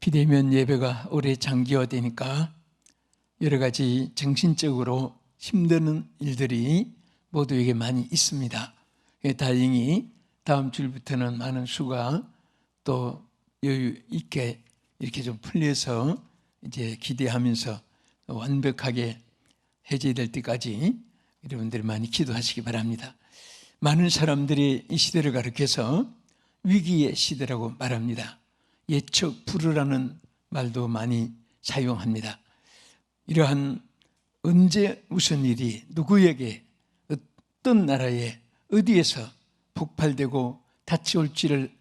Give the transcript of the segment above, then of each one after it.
비대면 예배가 오래 장기화되니까 여러 가지 정신적으로 힘드는 일들이 모두에게 많이 있습니다. 다행히 다음 주부터는 많은 수가 또 여유 있게 이렇게 좀 풀려서 이제 기대하면서 완벽하게 해제될 때까지 여러분들이 많이 기도하시기 바랍니다. 많은 사람들이 이 시대를 가리켜서 위기의 시대라고 말합니다. 예측 불허라는 말도 많이 사용합니다. 이러한 언제 무슨 일이 누구에게 어떤 나라에 어디에서 폭발되고 닥쳐올지를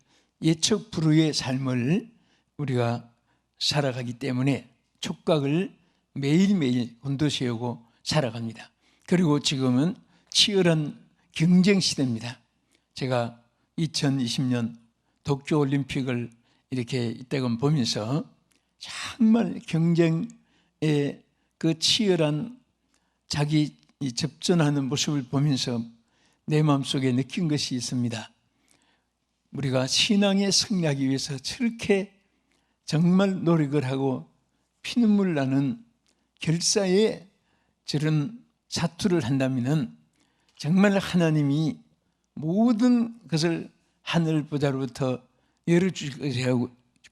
예측 불허의 삶을 우리가 살아가기 때문에 촉각을 매일매일 곤두세우고 살아갑니다. 그리고 지금은 치열한 경쟁 시대입니다. 제가 2020년 도쿄올림픽을 이렇게 이때금 보면서 정말 경쟁의 그 치열한 자기 접전하는 모습을 보면서 내 마음속에 느낀 것이 있습니다. 우리가 신앙에 승리하기 위해서 저렇게 정말 노력을 하고 피눈물 나는 결사에 저런 사투를 한다면 정말 하나님이 모든 것을 하늘보다로부터 열어줄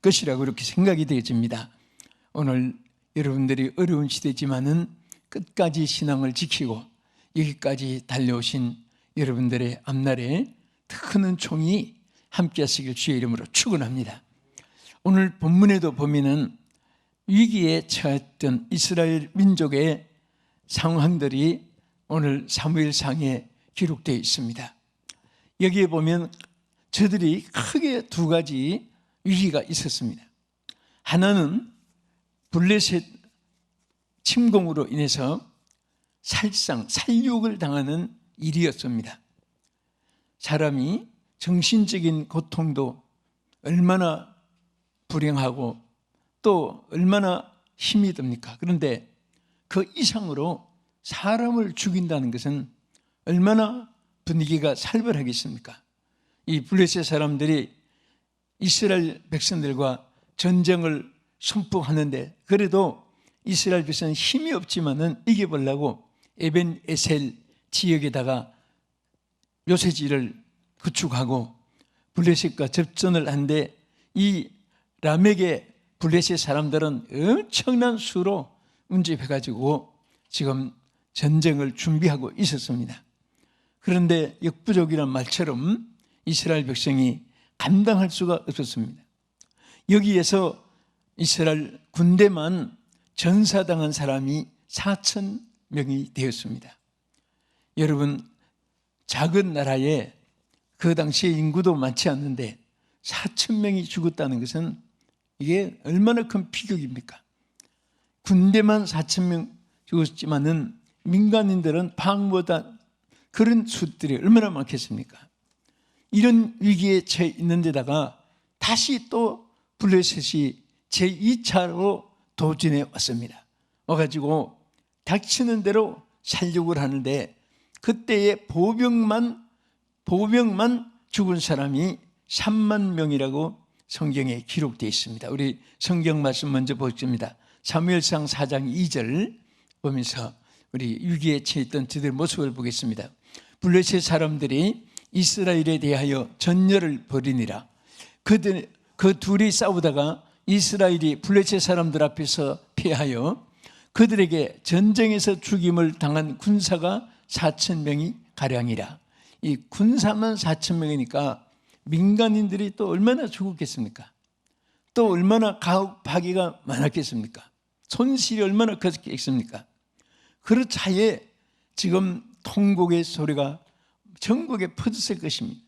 것이라고 이렇게 생각이 되어집니다. 오늘 여러분들이 어려운 시대지만은 끝까지 신앙을 지키고 여기까지 달려오신 여러분들의 앞날에 큰 총이 함께 하시길 주의 이름으로 축원합니다. 오늘 본문에도 보면은 위기에 처했던 이스라엘 민족의 상황들이 오늘 사무엘상에 기록되어 있습니다. 여기에 보면 저들이 크게 두 가지 위기가 있었습니다. 하나는 블레셋 침공으로 인해서 살육을 당하는 일이었습니다. 사람이 정신적인 고통도 얼마나 불행하고 또 얼마나 힘이 듭니까? 그런데 그 이상으로 사람을 죽인다는 것은 얼마나 분위기가 살벌하겠습니까? 이 블레셋 사람들이 이스라엘 백성들과 전쟁을 선포하는데 그래도 이스라엘 백성은 힘이 없지만은 이겨보려고 에벤에셀 지역에다가 요새지를 구축하고 블레셋과 접전을 한데 이 라멕의 블레셋 사람들은 엄청난 수로 운집해가지고 지금 전쟁을 준비하고 있었습니다. 그런데 역부족이란 말처럼 이스라엘 백성이 감당할 수가 없었습니다. 여기에서 이스라엘 군대만 전사당한 사람이 4,000명이 되었습니다. 여러분, 작은 나라에 그 당시에 인구도 많지 않는데 4,000명이 죽었다는 것은 이게 얼마나 큰 비극입니까? 군대만 4,000명 죽었지만은 민간인들은 방보다 그런 수들이 얼마나 많겠습니까? 이런 위기에 처해 있는 데다가 다시 또 블레셋이 제2차로 도전해 왔습니다. 와가지고 닥치는 대로 살육을 하는데 그때의 보병만 죽은 사람이 3만 명이라고 성경에 기록되어 있습니다. 우리 성경 말씀 먼저 보겠습니다. 사무엘상 4장 2절 보면서 우리 위기에 처했던 저들의 모습을 보겠습니다. 블레셋 사람들이 이스라엘에 대하여 전열을 벌이니라. 그 둘이 싸우다가 이스라엘이 블레셋 사람들 앞에서 패하여 그들에게 전쟁에서 죽임을 당한 군사가 4,000명이 가량이라. 이 군사만 4,000명이니까 민간인들이 또 얼마나 죽었겠습니까? 또 얼마나 가혹파괴가 많았겠습니까? 손실이 얼마나 컸겠습니까? 그 차에 지금 통곡의 소리가 전국에 퍼졌을 것입니다.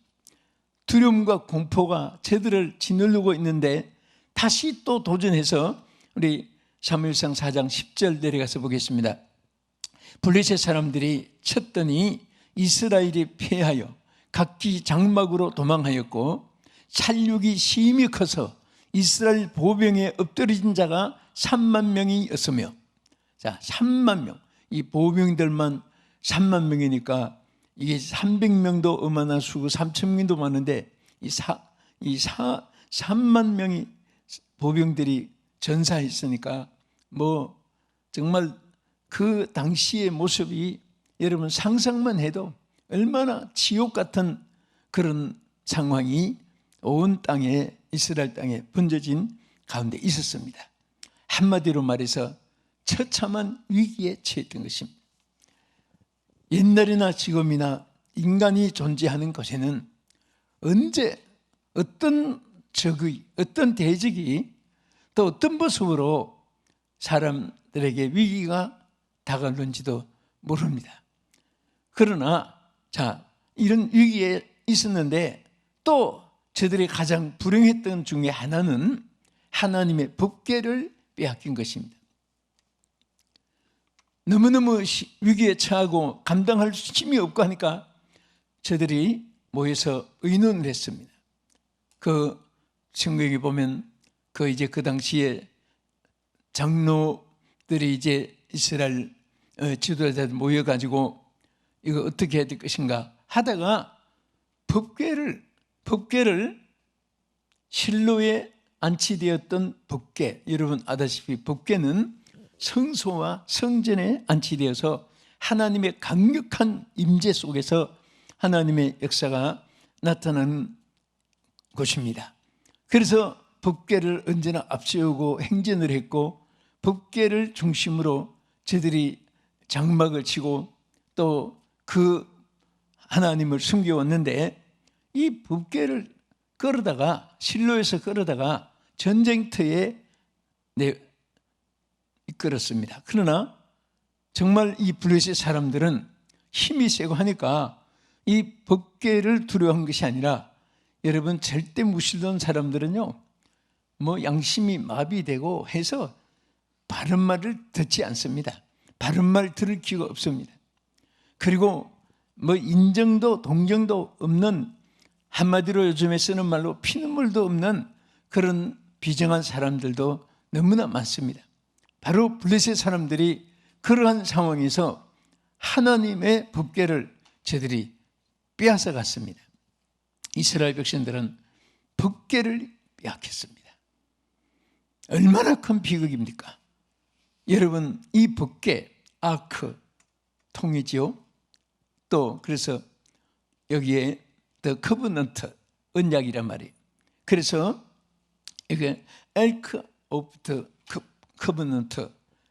두려움과 공포가 저들을 짓누르고 있는데 다시 또 도전해서 우리 사무엘상 4장 10절 내려가서 보겠습니다. 블레셋 사람들이 쳤더니 이스라엘이 패하여 각기 장막으로 도망하였고 살육이 심히 커서 이스라엘 보병에 엎드러진 자가 3만 명이었으며, 자, 3만 명, 이 보병들만 3만 명이니까 이게 300명도 어마나 수고 3,000명도 많은데 이 3만 명이 보병들이 전사했으니까 뭐 정말 그 당시의 모습이 여러분 상상만 해도 얼마나 지옥 같은 그런 상황이 온 땅에, 이스라엘 땅에 번져진 가운데 있었습니다. 한마디로 말해서 처참한 위기에 처했던 것입니다. 옛날이나 지금이나 인간이 존재하는 곳에는 언제 어떤 적의, 어떤 대적이 또 어떤 모습으로 사람들에게 위기가 다가오는지도 모릅니다. 그러나 이런 위기에 있었는데 또 저들이 가장 불행했던 중에 하나는 하나님의 법궤를 빼앗긴 것입니다. 너무너무 위기에 처하고 감당할 힘이 없고 하니까 저들이 모여서 의논을 했습니다. 그 성경에 보면 그 당시에 장로들이 이제 이스라엘 지도자들 모여가지고 이거 어떻게 해야 될 것인가 하다가 법궤를 실로에 안치되었던 법궤, 여러분 아다시피 법궤는 성소와 성전에 안치되어서 하나님의 강력한 임재 속에서 하나님의 역사가 나타나는 곳입니다. 그래서 법궤를 언제나 앞세우고 행진을 했고 법궤를 중심으로 저들이 장막을 치고 또 그 하나님을 숨겨왔는데 이 법궤를 끌어다가 실로에서 끌어다가 전쟁터에 이끌었습니다. 그러나 정말 이 블레셋 사람들은 힘이 세고 하니까 이 법궤를 두려워한 것이 아니라 여러분 절대 무시던 사람들은요 뭐 양심이 마비되고 해서 바른 말을 듣지 않습니다. 바른 말 들을 기회가 없습니다. 그리고 뭐 인정도 동정도 없는, 한마디로 요즘에 쓰는 말로 피눈물도 없는 그런 비정한 사람들도 너무나 많습니다. 바로 블레셋 사람들이 그러한 상황에서 하나님의 법궤를 저들이 빼앗아 갔습니다. 이스라엘 백성들은 법궤를 빼앗겼습니다. 얼마나 큰 비극입니까? 여러분 이 법궤, 아크, 통이지요. 또 그래서 여기에 The Covenant, 언약이란 말이에요. 그래서 이게 Ark of the Covenant,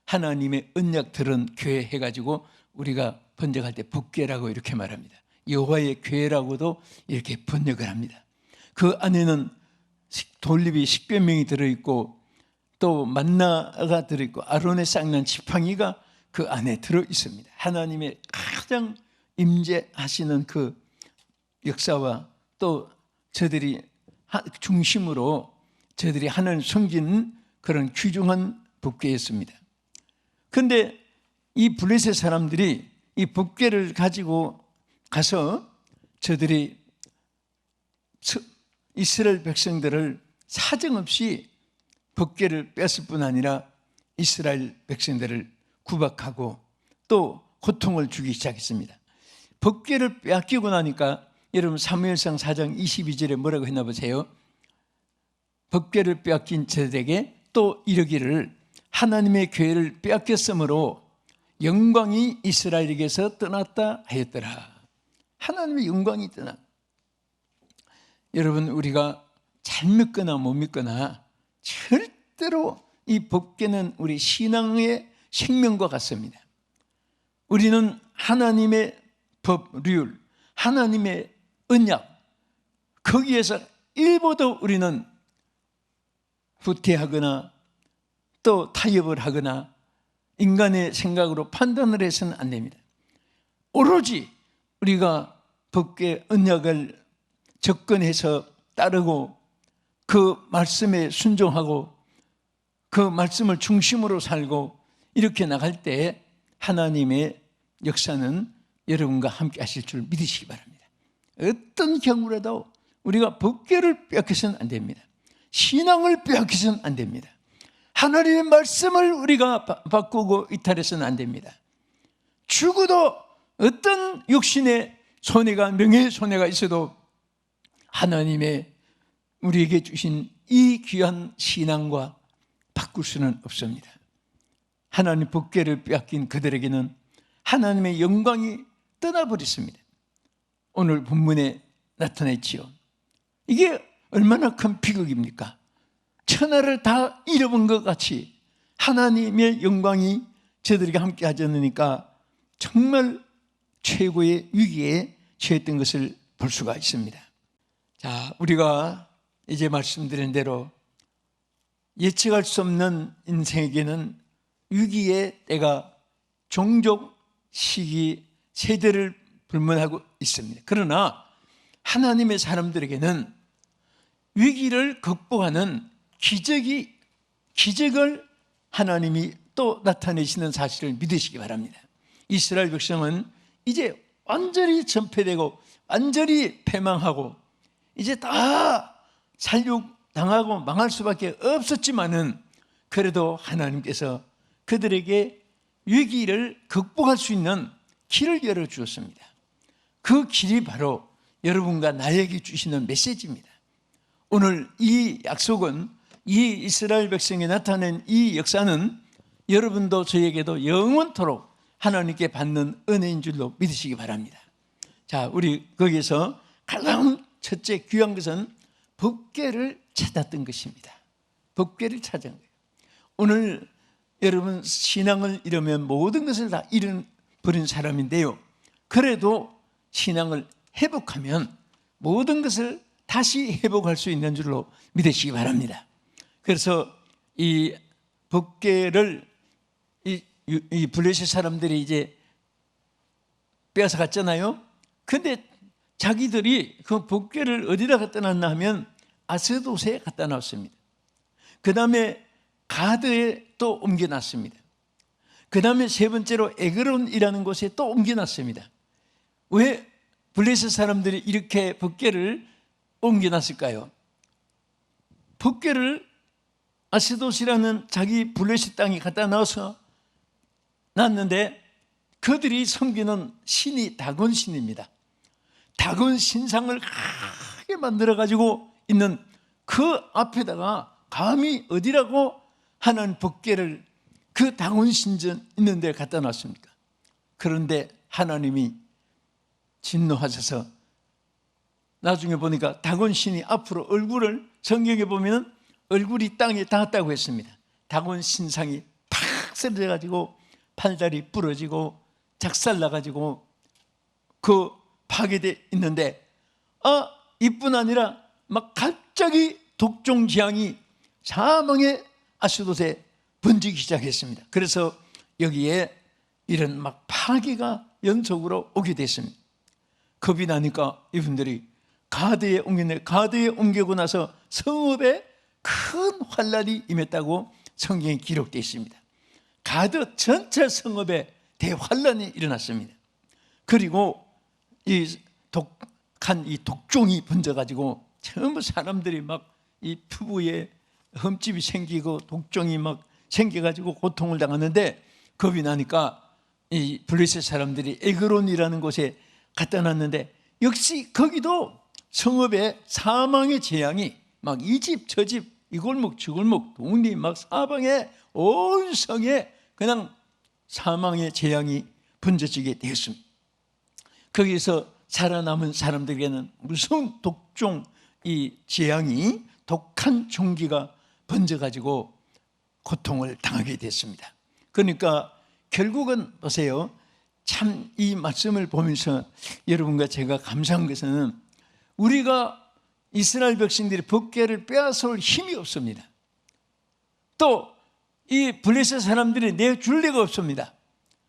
하나님의 언약들은 교회 해가지고 우리가 번역할 때 법궤라고 이렇게 말합니다. 여호와의 궤라고도 이렇게 번역을 합니다. 그 안에는 돌립이 십계명이 들어있고 또 만나가 들어있고 아론의 쌍난 지팡이가 그 안에 들어있습니다. 하나님의 가장 임재하시는 그 역사와 또 저들이 중심으로 저들이 하나님을 섬기는 그런 귀중한 법궤였습니다. 그런데 이 블레셋 사람들이 이 법궤를 가지고 가서 저들이 이스라엘 백성들을 사정없이 법궤를 뺐을 뿐 아니라 이스라엘 백성들을 구박하고 또 고통을 주기 시작했습니다. 법궤를 빼앗기고 나니까 여러분 사무엘상 4장 22절에 뭐라고 했나 보세요. 법궤를 빼앗긴 저들에게 또 이르기를 하나님의 궤를 빼앗겼으므로 영광이 이스라엘에게서 떠났다 하였더라. 하나님의 영광이 떠나. 여러분 우리가 잘 믿거나 못 믿거나 절대로 이 법궤는 우리 신앙의 생명과 같습니다. 우리는 하나님의 법률, 하나님의 언약, 거기에서 일보도 우리는 후퇴하거나 또 타협을 하거나 인간의 생각으로 판단을 해서는 안 됩니다. 오로지 우리가 법궤 언약을 접근해서 따르고 그 말씀에 순종하고 그 말씀을 중심으로 살고 이렇게 나갈 때 하나님의 역사는 여러분과 함께 하실 줄 믿으시기 바랍니다. 어떤 경우라도 우리가 법궤를 빼앗겨서는 안 됩니다. 신앙을 빼앗겨서는 안 됩니다. 하나님의 말씀을 우리가 바꾸고 이탈해서는 안 됩니다. 죽어도 어떤 육신의 손해가, 명예의 손해가 있어도 하나님의 우리에게 주신 이 귀한 신앙과 바꿀 수는 없습니다. 하나님 법궤를 빼앗긴 그들에게는 하나님의 영광이 떠나버렸습니다. 오늘 본문에 나타냈지요. 이게 얼마나 큰 비극입니까? 천하를 다 잃어본 것 같이 하나님의 영광이 저들에게 함께 하지 않으니까 정말 최고의 위기에 처했던 것을 볼 수가 있습니다. 자, 우리가 이제 말씀드린 대로 예측할 수 없는 인생에게는 위기의 때가 종족, 시기, 세대를 불문하고 있습니다. 그러나 하나님의 사람들에게는 위기를 극복하는 기적을 하나님이 또 나타내시는 사실을 믿으시기 바랍니다. 이스라엘 백성은 이제 완전히 전폐되고 완전히 패망하고 이제 다 살육당하고 망할 수밖에 없었지만은 그래도 하나님께서 그들에게 위기를 극복할 수 있는 길을 열어주었습니다. 그 길이 바로 여러분과 나에게 주시는 메시지입니다. 오늘 이 약속은, 이 이스라엘 백성에 나타낸 이 역사는 여러분도 저에게도 영원토록 하나님께 받는 은혜인 줄로 믿으시기 바랍니다. 자, 우리 거기에서 가장 첫째 귀한 것은 법궤를 찾았던 것입니다. 법궤를 찾은 거예요. 오늘 여러분 신앙을 잃으면 모든 것을 다 잃어버린 사람인데요, 그래도 신앙을 회복하면 모든 것을 다시 회복할 수 있는 줄로 믿으시기 바랍니다. 그래서 이 법궤를 이 블레셋 사람들이 이제 빼앗아 갔잖아요. 근데 자기들이 그 법궤를 어디다 갖다 놨나 하면 아스돗에 갖다 놨습니다. 그 다음에 가드에 또 옮겨놨습니다. 그 다음에 세 번째로 에그론이라는 곳에 또 옮겨놨습니다. 왜 블레셋 사람들이 이렇게 법궤를 옮겨놨을까요? 법궤를 아스돗이라는 자기 블레셋 땅에 갖다 넣어서 놨는데 그들이 섬기는 신이 다곤 신입니다. 다곤 신상을 크게 만들어가지고 있는 그 앞에다가 감히 어디라고 하는 법궤를 그 다곤 신전 있는 데 갖다 놨습니까? 그런데 하나님이 진노하셔서 나중에 보니까 다곤 신이 앞으로 얼굴을, 성경에 보면 얼굴이 땅에 닿았다고 했습니다. 다곤 신상이 팍 쓰러져가지고 팔다리 부러지고 작살나가지고 그 파괴되어 있는데, 이뿐 아니라 막 갑자기 독종 재앙이 사망의 아스돗에 번지기 시작했습니다. 그래서 여기에 이런 막 파괴가 연속으로 오게 됐습니다. 겁이 나니까 이분들이 가드에 옮겼는데, 가드에 옮기고 나서 성읍에 큰 환란이 임했다고 성경에 기록되어 있습니다. 가드 전체 성읍에 대환란이 일어났습니다. 그리고 이 독한 이 독종이 번져가지고 전부 사람들이 막 이 피부에 흠집이 생기고 독종이 막 생겨가지고 고통을 당하는데, 겁이 나니까 이 블레셋 사람들이 에그론이라는 곳에 갖다 놨는데, 역시 거기도 성읍에 사망의 재앙이 막 이 집 저 집 이 골목 저 골목 동리 막 사방에 온 성에 그냥 사망의 재앙이 번져지게 되었습니다. 거기서 살아남은 사람들에게는 무서운 독종 이 재앙이, 독한 종기가 번져가지고 고통을 당하게 됐습니다. 그러니까 결국은 보세요, 참 이 말씀을 보면서 여러분과 제가 감사한 것은 우리가 이스라엘 백성들이 법궤를 빼앗아올 힘이 없습니다. 또 이 블레셋 사람들이 내줄 리가 없습니다.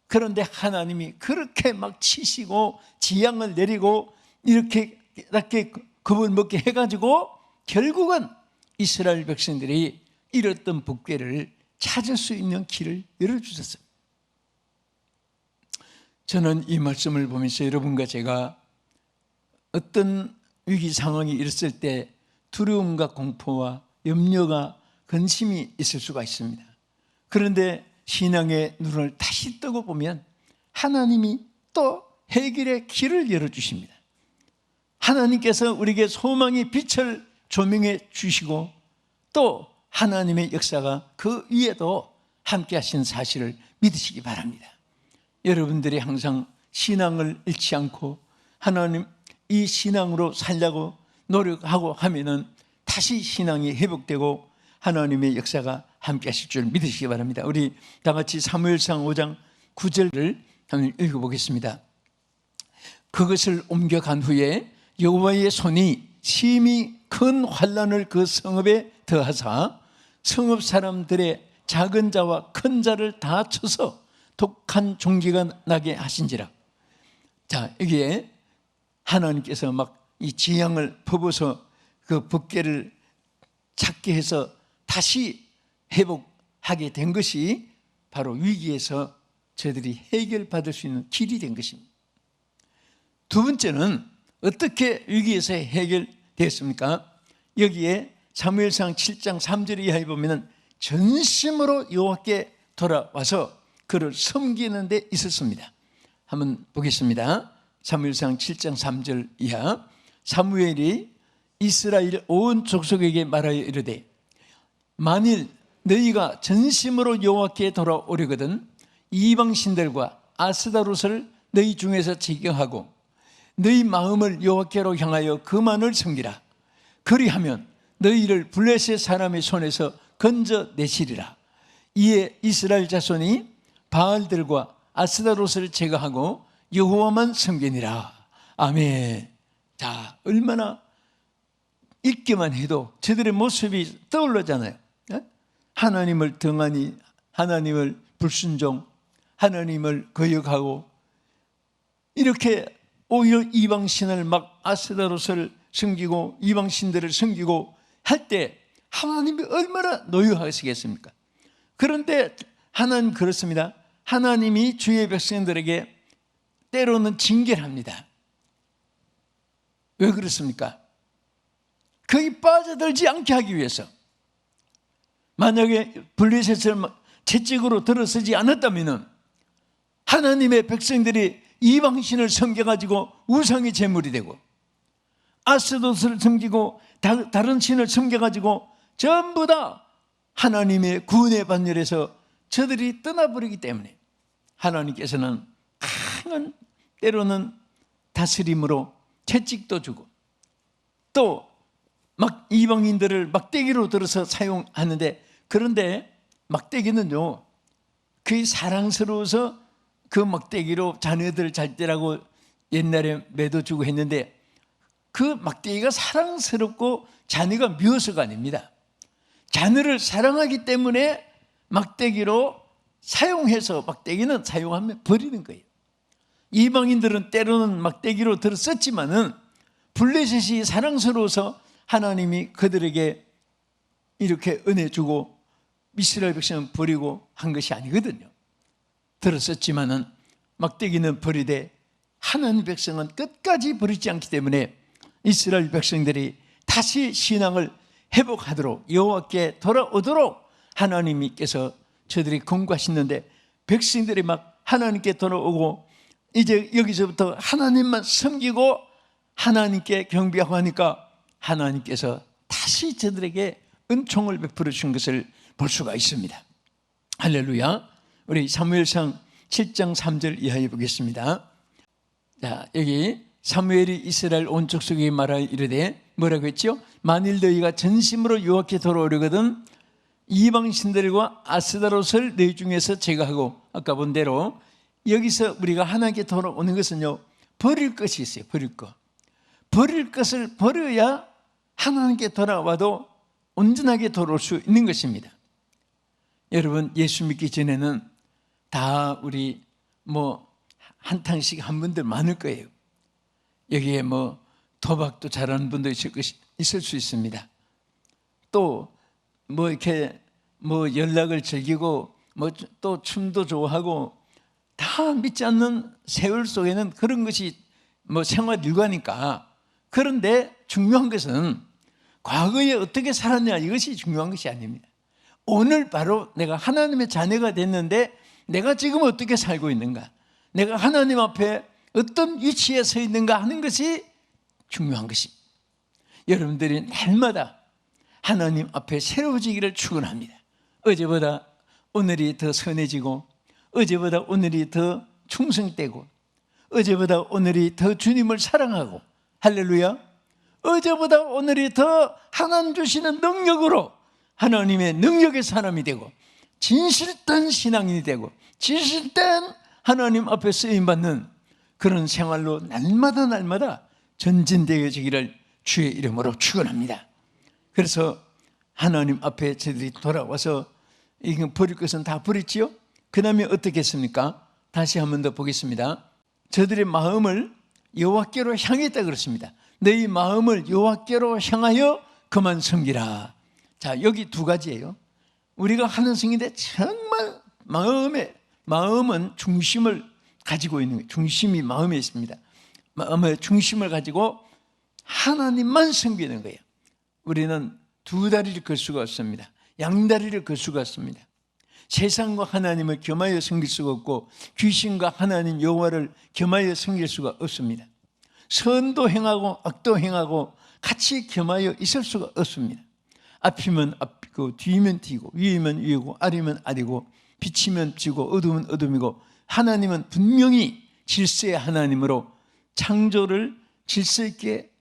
그런데 하나님이 그렇게 막 치시고 재앙을 내리고 이렇게 겁을 먹게 해가지고 결국은 이스라엘 백성들이 잃었던 법궤를 찾을 수 있는 길을 열어주셨습니다. 저는 이 말씀을 보면서 여러분과 제가 어떤 위기 상황이 일었을 때 두려움과 공포와 염려가 근심이 있을 수가 있습니다. 그런데 신앙의 눈을 다시 뜨고 보면 하나님이 또 해결의 길을 열어주십니다. 하나님께서 우리에게 소망의 빛을 조명해 주시고 또 하나님의 역사가 그 위에도 함께 하신 사실을 믿으시기 바랍니다. 여러분들이 항상 신앙을 잃지 않고 하나님 이 신앙으로 살려고 노력하고 하면은 다시 신앙이 회복되고 하나님의 역사가 함께 하실 줄 믿으시기 바랍니다. 우리 다 같이 사무엘상 5장 9절을 한번 읽어보겠습니다. 그것을 옮겨간 후에 여호와의 손이 심히 큰 환난을 그 성읍에 더하사 성읍 사람들의 작은 자와 큰 자를 다 쳐서 독한 종기가 나게 하신지라. 자, 여기에 하나님께서 막 이 재앙을 퍼부어서 그 법궤를 찾게 해서 다시 회복하게 된 것이 바로 위기에서 저희들이 해결받을 수 있는 길이 된 것입니다. 두 번째는 어떻게 위기에서 해결되었습니까? 여기에 사무엘상 7장 3절 이하에 보면 전심으로 여호와께 돌아와서 그를 섬기는 데 있었습니다. 한번 보겠습니다. 사무엘상 7장 3절 이하. 사무엘이 이스라엘 온 족속에게 말하여 이르되 만일 너희가 전심으로 여호와께 돌아오려거든 이방 신들과 아스다롯을 너희 중에서 제거하고 너희 마음을 여호와께로 향하여 그만을 섬기라. 그리하면 너희를 블레셋 사람의 손에서 건져내시리라. 이에 이스라엘 자손이 바알들과 아스다롯을 제거하고 여호와만 섬기니라. 아멘. 자, 얼마나 읽기만 해도 저들의 모습이 떠올르잖아요. 하나님을 등한히, 하나님을 불순종, 하나님을 거역하고 이렇게 오히려 이방신을 막 아스다롯을 섬기고 이방신들을 섬기고 할 때 하나님이 얼마나 노여하시겠습니까? 그런데 하나님 그렇습니다. 하나님이 주의 백성들에게 때로는 징계를 합니다. 왜 그렇습니까? 거기 빠져들지 않게 하기 위해서. 만약에 블레셋을 채찍으로 들어서지 않았다면 하나님의 백성들이 이방신을 섬겨가지고 우상의 제물이 되고 아스돗을 섬기고 다른 신을 섬겨가지고 전부 다 하나님의 구원의 반열에서 저들이 떠나버리기 때문에 하나님께서는 강한 때로는 다스림으로 채찍도 주고 또 막 이방인들을 막대기로 들어서 사용하는데 그런데 막대기는요 그게 사랑스러워서 그 막대기로 자녀들 잘 때라고 옛날에 매도 주고 했는데 그 막대기가 사랑스럽고 자녀가 미워서가 아닙니다. 자녀를 사랑하기 때문에 막대기로 사용해서 막대기는 사용하면 버리는 거예요. 이방인들은 때로는 막대기로 들었었지만은 블레셋이 사랑스러워서 하나님이 그들에게 이렇게 은혜 주고 이스라엘 백성은 버리고 한 것이 아니거든요. 들었었지만은 막대기는 버리되 하나님 백성은 끝까지 버리지 않기 때문에 이스라엘 백성들이 다시 신앙을 회복하도록 여호와께 돌아오도록 하나님께서 저들이 권고하시는데 백성들이 막 하나님께 돌아오고 이제 여기서부터 하나님만 섬기고 하나님께 경배하고 하니까 하나님께서 다시 저들에게 은총을 베풀어 주신 것을 볼 수가 있습니다. 할렐루야. 우리 사무엘상 7장 3절 이하에 보겠습니다. 자, 여기 사무엘이 이스라엘 온 족속에게 말하여 이르되 뭐라고 했죠? 만일 너희가 전심으로 여호와께 돌아오려거든 이방 신들과 아스다롯을 너희 중에서 제거하고 아까 본 대로 여기서 우리가 하나님께 돌아오는 것은요 버릴 것이 있어요. 버릴 것. 버릴 것을 버려야 하나님께 돌아와도 온전하게 돌아올 수 있는 것입니다. 여러분 예수 믿기 전에는 다 우리 한탕씩 한 분들 많을 거예요. 여기에 도박도 잘하는 분도 있을 수 있습니다. 또 이렇게 연락을 즐기고 또 춤도 좋아하고 다 믿지 않는 세월 속에는 그런 것이 생활 일과니까. 그런데 중요한 것은 과거에 어떻게 살았냐 이것이 중요한 것이 아닙니다. 오늘 바로 내가 하나님의 자녀가 됐는데 내가 지금 어떻게 살고 있는가, 내가 하나님 앞에 어떤 위치에 서 있는가 하는 것이 중요한 것입니다. 여러분들이 날마다 하나님 앞에 새로워지기를 축원합니다. 어제보다 오늘이 더 선해지고, 어제보다 오늘이 더 충성되고, 어제보다 오늘이 더 주님을 사랑하고, 할렐루야. 어제보다 오늘이 더 하나님 주시는 능력으로 하나님의 능력의 사람이 되고, 진실된 신앙인이 되고, 진실된 하나님 앞에 쓰임받는 그런 생활로 날마다 전진되어지기를 주의 이름으로 축원합니다. 그래서 하나님 앞에 저희들이 돌아와서 이거 버릴 것은 다 버렸지요? 그 다음에 어떻게 했습니까? 다시 한 번 더 보겠습니다. 저들의 마음을 여호와께로 향했다 그렇습니다. 너희 마음을 여호와께로 향하여 그만 섬기라. 자, 여기 두 가지예요. 우리가 하는 성인데 정말 마음은 중심을 가지고 있는 거예요. 중심이 마음에 있습니다. 마음의 중심을 가지고 하나님만 섬기는 거예요. 우리는 두 다리를 걸 수가 없습니다. 양다리를 걸 수가 없습니다. 세상과 하나님을 겸하여 섬길 수가 없고, 귀신과 하나님 여호와를 겸하여 섬길 수가 없습니다. 선도 행하고 악도 행하고 같이 겸하여 있을 수가 없습니다. 앞이면 앞이고, 뒤면 뒤고, 위이면 위이고, 아래면 아래고, 빛이면 빛이고, 어둠은 어둠이고, 하나님은 분명히 질서의 하나님으로 창조를 질서 있게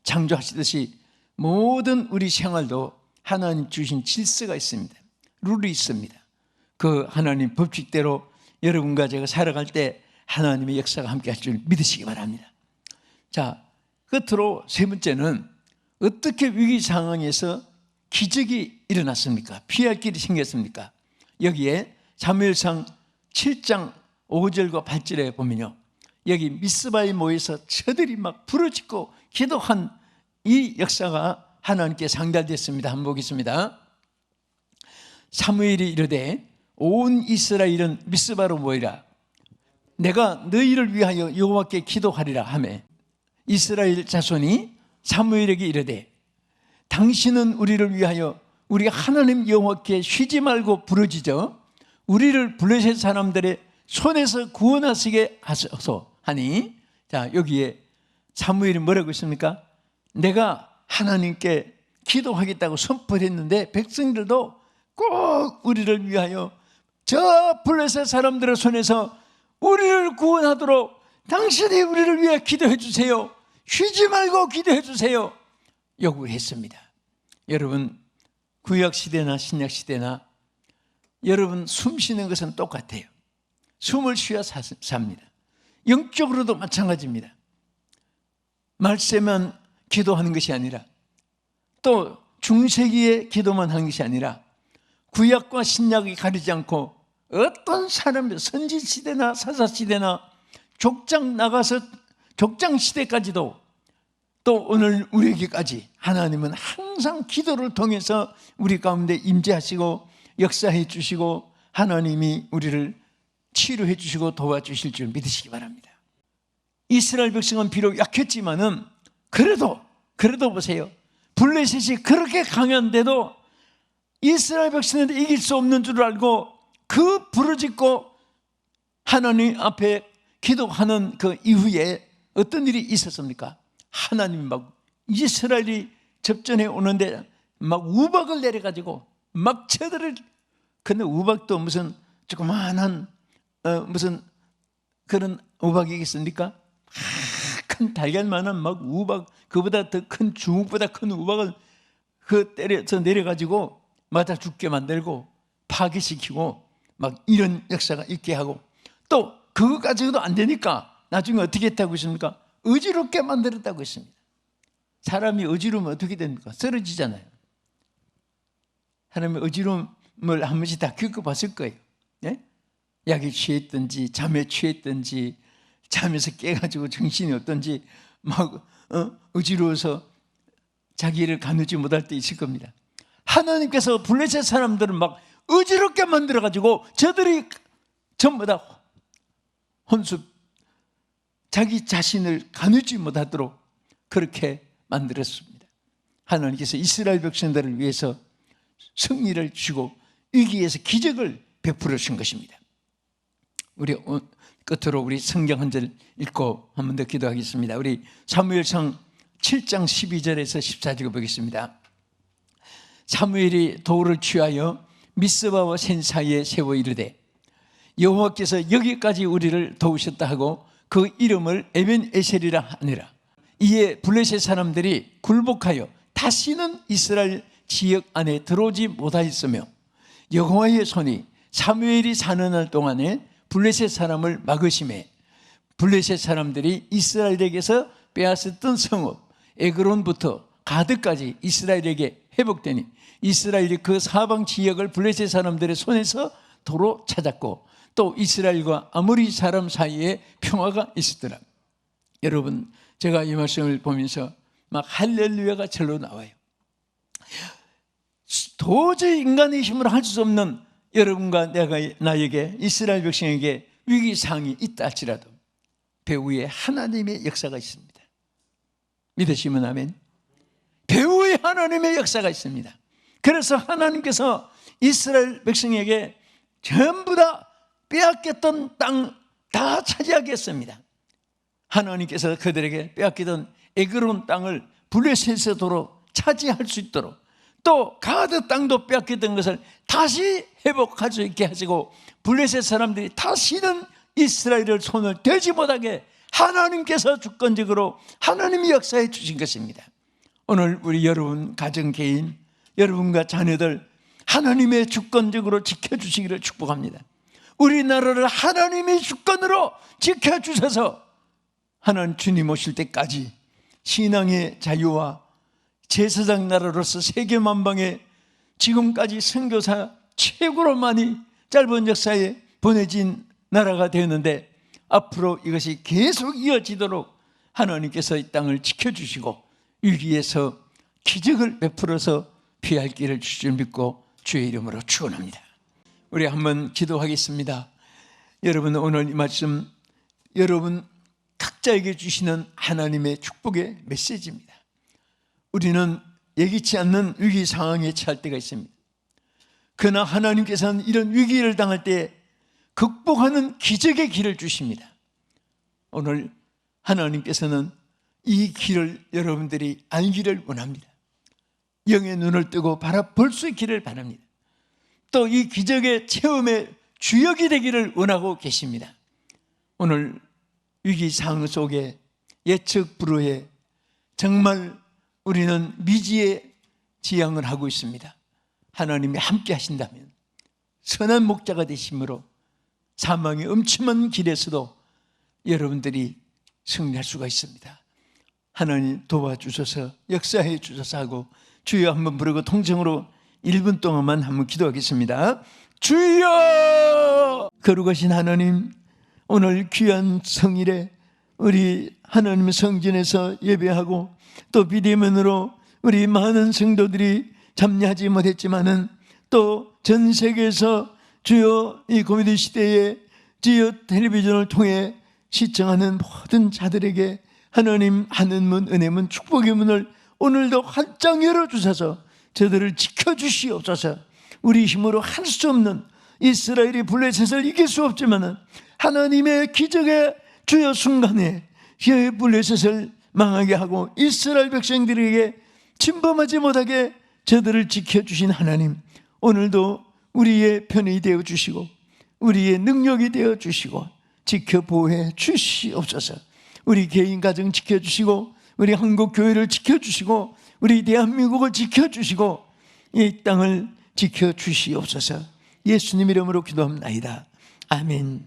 창조하시듯이 모든 우리 생활도 하나님 주신 질서가 있습니다. 룰이 있습니다. 그 하나님 법칙대로 여러분과 제가 살아갈 때 하나님의 역사가 함께할 줄 믿으시기 바랍니다. 자, 끝으로 세 번째는 어떻게 위기 상황에서 기적이 일어났습니까? 피할 길이 생겼습니까? 여기에 사무엘상 7장 5절과 8절에 보면요, 여기 미스바에 모여서 저들이 막 부르짖고 기도한 이 역사가 하나님께 상달됐습니다. 한번 보겠습니다. 사무엘이 이르되 온 이스라엘은 미스바로 모이라. 내가 너희를 위하여 여호와께 기도하리라 하매, 이스라엘 자손이 사무엘에게 이르되 당신은 우리를 위하여 우리 하나님 여호와께 쉬지 말고 부르짖어 우리를 블레셋 사람들의 손에서 구원하시게 하소서 하니, 자, 여기에 사무엘이 뭐라고 했습니까? 내가 하나님께 기도하겠다고 선포했는데 백성들도 꼭 우리를 위하여 저 블레셋 사람들의 손에서 우리를 구원하도록 당신이 우리를 위해 기도해 주세요. 쉬지 말고 기도해 주세요. 요구했습니다. 여러분, 구약시대나 신약시대나 여러분 숨 쉬는 것은 똑같아요. 숨을 쉬어 삽니다. 영적으로도 마찬가지입니다. 말세만 기도하는 것이 아니라, 또 중세기의 기도만 하는 것이 아니라, 구약과 신약이 가리지 않고 어떤 사람이 선지시대나 사사시대나 족장 나가서 족장시대까지도 또 오늘 우리에게까지 하나님은 항상 기도를 통해서 우리 가운데 임재하시고 역사해 주시고 하나님이 우리를 치료해 주시고 도와주실 줄 믿으시기 바랍니다. 이스라엘 백성은 비록 약했지만은 그래도 보세요. 블레셋이 그렇게 강한데도 이스라엘 백성한테 이길 수 없는 줄 알고 그 부르짖고 하나님 앞에 기도하는 그 이후에 어떤 일이 있었습니까? 하나님이 막 이스라엘이 접전해 오는데 막 우박을 내려가지고 막 저들을, 근데 우박도 무슨 조그마한 무슨 그런 우박이겠습니까? 큰 달걀만한 막 우박, 그보다 더 큰 주먹보다 큰 우박을 그 때려서 내려가지고 맞아 죽게 만들고 파괴시키고 막 이런 역사가 있게 하고, 또 그거 가지고도 안 되니까 나중에 어떻게 했다고 했습니까? 어지럽게 만들었다고 했습니다. 사람이 어지러우면 어떻게 됩니까? 쓰러지잖아요. 사람이 어지러움을 한 번씩 다 겪어봤을 거예요. 예? 약에 취했든지 잠에 취했든지 잠에서 깨가지고 정신이 없든지 막 어지러워서 자기를 가누지 못할 때 있을 겁니다. 하나님께서 블레셋 사람들을 막 어지럽게 만들어가지고 저들이 전부 다 혼수, 자기 자신을 가누지 못하도록 그렇게 만들었습니다. 하나님께서 이스라엘 백성들을 위해서 승리를 주시고 위기에서 기적을 베풀어 주신 것입니다. 우리 끝으로 우리 성경 한 절 읽고 한 번 더 기도하겠습니다. 우리 사무엘상 7장 12절에서 14절 보겠습니다. 사무엘이 돌을 취하여 미스바와 센 사이에 세워 이르되 여호와께서 여기까지 우리를 도우셨다 하고 그 이름을 에벤에셀이라 하니라. 이에 블레셋 사람들이 굴복하여 다시는 이스라엘 지역 안에 들어오지 못하였으며 여호와의 손이 사무엘이 사는 날 동안에 블레셋 사람을 막으심에 블레셋 사람들이 이스라엘에게서 빼앗았던 성읍 에그론부터 가드까지 이스라엘에게 회복되니 이스라엘이 그 사방 지역을 블레셋 사람들의 손에서 도로 찾았고 또 이스라엘과 아모리 사람 사이에 평화가 있었더라. 여러분, 제가 이 말씀을 보면서 막 할렐루야가 절로 나와요. 도저히 인간의 힘으로 할 수 없는 여러분과 나에게 이스라엘 백성에게 위기상황이 있다 할지라도 배후에 하나님의 역사가 있습니다. 믿으시면 아멘. 배후에 하나님의 역사가 있습니다. 그래서 하나님께서 이스라엘 백성에게 전부 다 빼앗겼던 땅 다 차지하겠습니다. 하나님께서 그들에게 빼앗기던 에그론 땅을 블레셋의 도로 차지할 수 있도록 또 가드 땅도 빼앗겼던 것을 다시 회복할 수 있게 하시고 블레셋 사람들이 다시는 이스라엘을 손을 대지 못하게 하나님께서 주권적으로 하나님이 역사해 주신 것입니다. 오늘 우리 여러분 가정 개인 여러분과 자녀들 하나님의 주권적으로 지켜주시기를 축복합니다. 우리나라를 하나님의 주권으로 지켜주셔서 하나님 주님 오실 때까지 신앙의 자유와 제사장 나라로서 세계 만방에 지금까지 선교사 최고로 많이 짧은 역사에 보내진 나라가 되었는데 앞으로 이것이 계속 이어지도록 하나님께서 이 땅을 지켜주시고 위기에서 기적을 베풀어서 피할 길을 주실 줄 믿고 주의 이름으로 축원합니다. 우리 한번 기도하겠습니다. 여러분, 오늘 이 말씀 여러분 각자에게 주시는 하나님의 축복의 메시지입니다. 우리는 예기치 않는 위기 상황에 처할 때가 있습니다. 그러나 하나님께서는 이런 위기를 당할 때 극복하는 기적의 길을 주십니다. 오늘 하나님께서는 이 길을 여러분들이 알기를 원합니다. 영의 눈을 뜨고 바라볼 수 있기를 바랍니다. 또 이 기적의 체험의 주역이 되기를 원하고 계십니다. 오늘 위기 상황 속에 예측 불허에 정말 우리는 미지의 지향을 하고 있습니다. 하나님이 함께 하신다면 선한 목자가 되심으로 사망의 음침한 길에서도 여러분들이 승리할 수가 있습니다. 하나님 도와주셔서 역사해 주셔서 하고 주여 한번 부르고 통성으로 1분 동안만 한번 기도하겠습니다. 주여! 거룩하신 하나님, 오늘 귀한 성일에 우리 하나님 성전에서 예배하고 또 비대면으로 우리 많은 성도들이 참여하지 못했지만은 또 전 세계에서 주여 이 코비드 시대에 주여 텔레비전을 통해 시청하는 모든 자들에게 하나님 하늘 문, 은혜 문, 축복의 문을 오늘도 활짝 열어주셔서 저들을 지켜주시옵소서. 우리 힘으로 할 수 없는 이스라엘이 블레셋을 이길 수 없지만 하나님의 기적의 주여 순간에 블레셋을 망하게 하고 이스라엘 백성들에게 침범하지 못하게 저들을 지켜주신 하나님, 오늘도 우리의 편이 되어주시고 우리의 능력이 되어주시고 지켜보호해 주시옵소서. 우리 개인 가정 지켜주시고 우리 한국 교회를 지켜주시고 우리 대한민국을 지켜주시고 이 땅을 지켜주시옵소서. 예수님 이름으로 기도합니다. 아멘.